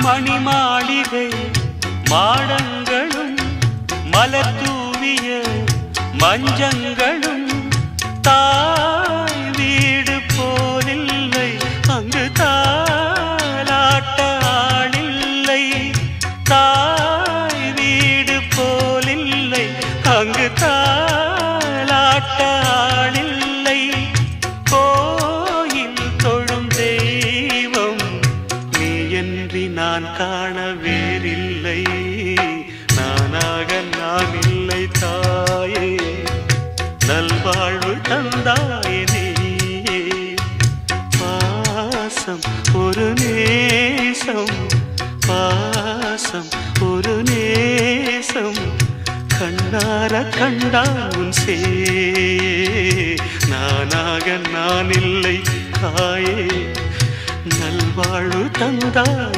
மணிமாளிகை மாடங்களும் மலர் தூவிய மஞ்சங்களும் தாய் வீடு போலில்லை, அங்கு தாலாட்ட ஆளில்லை. தாய் வீடு போலில்லை, அங்கு தாலாட்ட ஆளில்லை. கோயில் தொழும் தெய்வம் நீ என்று நான் காண வேறில்லை. நானாக நான் இல்லை தாயே, நல்வாழ்வு தந்தாயே நீயே. பாசம் ஒரு நேசம், பாசம் ஒரு நேசம், கண்ணார கண்டான் உன் சே. நானாக நான் இல்லை தாயே, நல்வாழ்வு தந்தாய்.